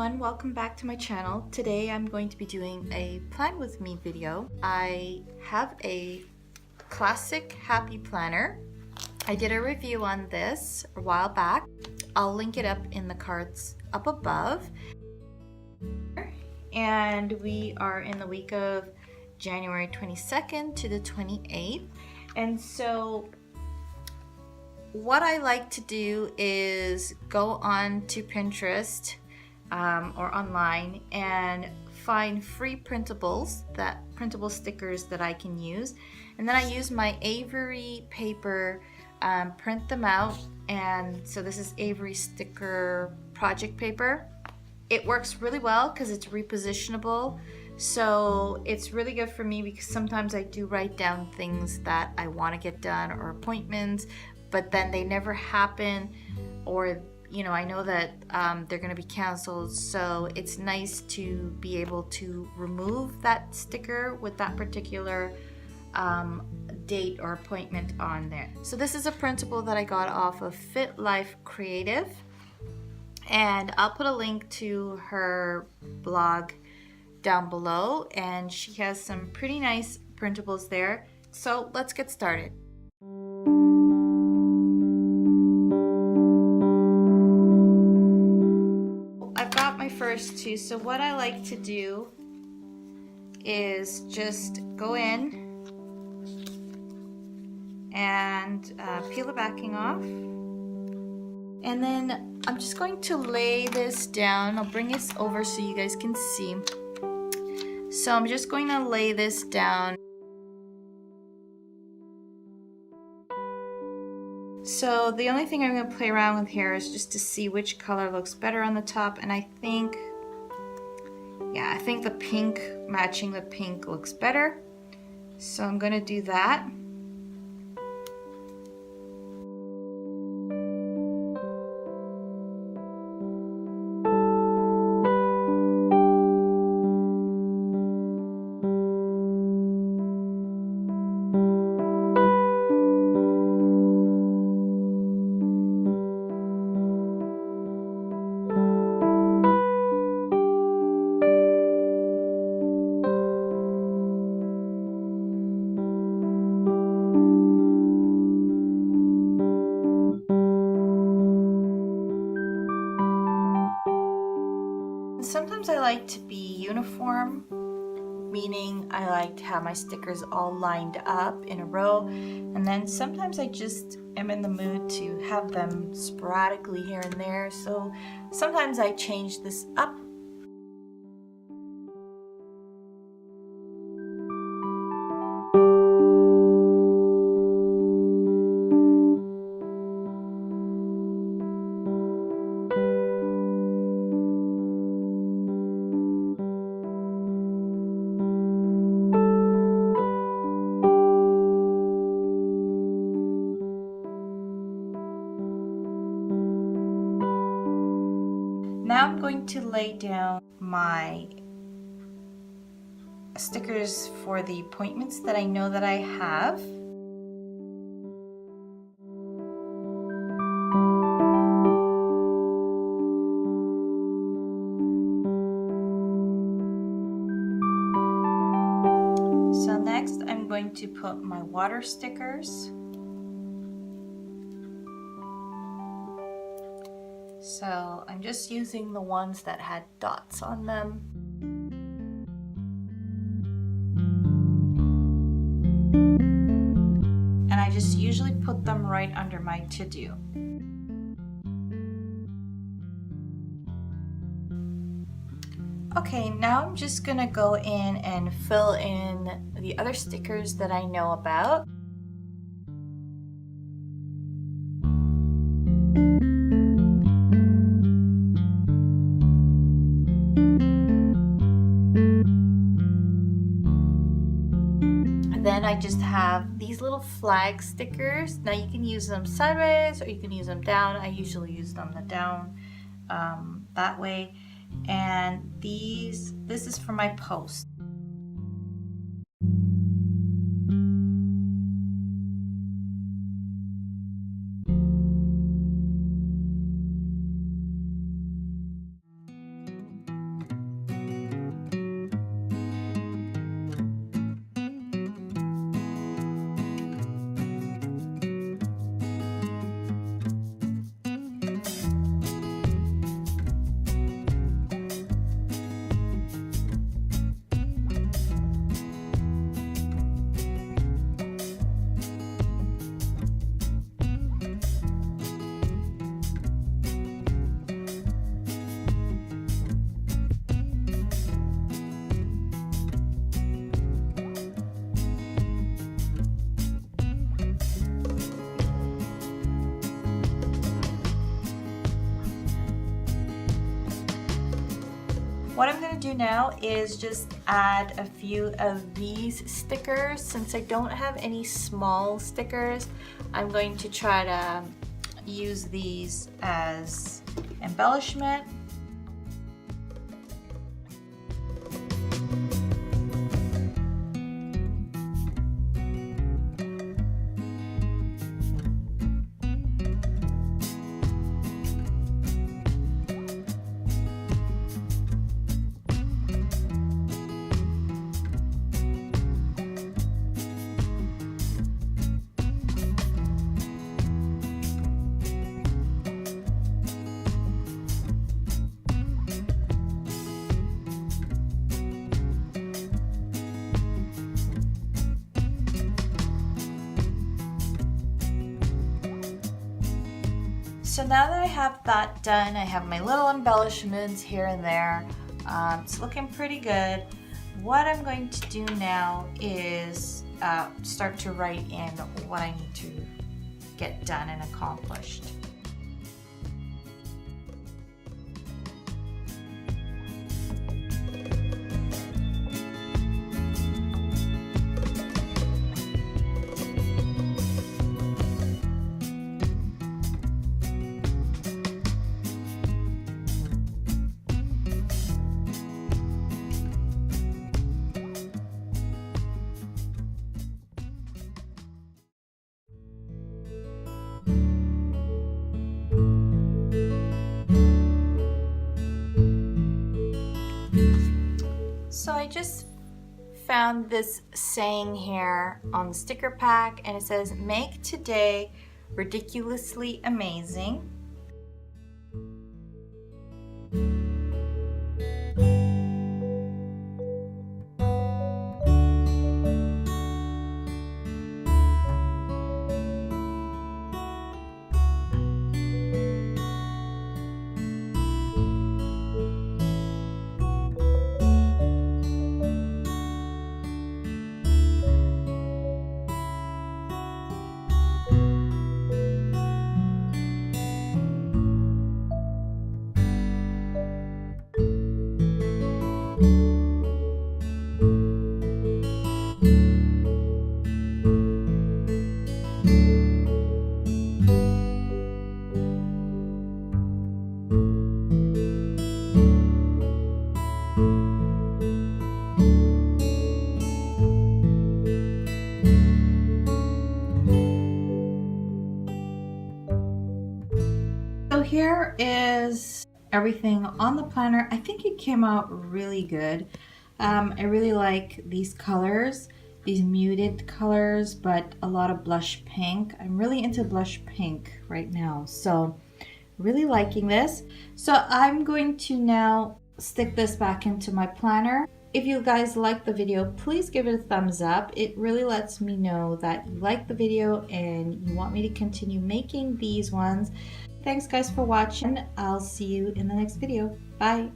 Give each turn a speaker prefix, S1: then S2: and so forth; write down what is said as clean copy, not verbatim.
S1: everyone, welcome back to my channel. Today I'm going to be doing a plan with me video. I have a classic happy planner. I did a review on this a while back. I'll link it up in the cards up above. And we are in the week of January 22nd to the 28th. And so what I like to do is go on to Pinterest or online and find free printable stickers that I can use, and then I use my Avery paper, print them out. And so this is Avery sticker project paper. It works really well because it's repositionable, so it's really good for me because sometimes I do write down things that I want to get done or appointments, but then they never happen, or I know that they're going to be canceled. So it's nice to be able to remove that sticker with that particular date or appointment on there. So this is a printable that I got off of Fit Life Creative, and I'll put a link to her blog down below, and she has some pretty nice printables there. So let's get started. First two. So what I like to do is just go in and peel the backing off, and then I'm just going to lay this down. I'll bring this over so you guys can see. So I'm just going to lay this down. So the only thing I'm going to play around with here is just to see which color looks better on the top, and I think the pink, matching the pink, looks better. So I'm going to do that. Sometimes I like to be uniform, meaning I like to have my stickers all lined up in a row, and then sometimes I just am in the mood to have them sporadically here and there, so sometimes I change this up. Now I'm going to lay down my stickers for the appointments that I know that I have. So next I'm going to put my water stickers. So I'm just using the ones that had dots on them. And I just usually put them right under my to-do. Okay, now I'm just gonna go in and fill in the other stickers that I know about. Then I just have these little flag stickers. Now you can use them sideways or you can use them down. I usually use them the down that way. And this is for my post. What I'm going to do now is just add a few of these stickers. Since I don't have any small stickers, I'm going to try to use these as embellishment. So now that I have that done, I have my little embellishments here and there. It's looking pretty good. What I'm going to do now is start to write in what I need to get done and accomplished. So I just found this saying here on the sticker pack, and it says, "Make today ridiculously amazing." So here is everything on the planner. I think it came out really good. I really like these colors, these muted colors, but a lot of blush pink. I'm really into blush pink right now, so really liking this. So I'm going to now stick this back into my planner. If you guys like the video, please give it a thumbs up. It really lets me know that you like the video and you want me to continue making these ones. Thanks guys for watching. I'll see you in the next video. Bye.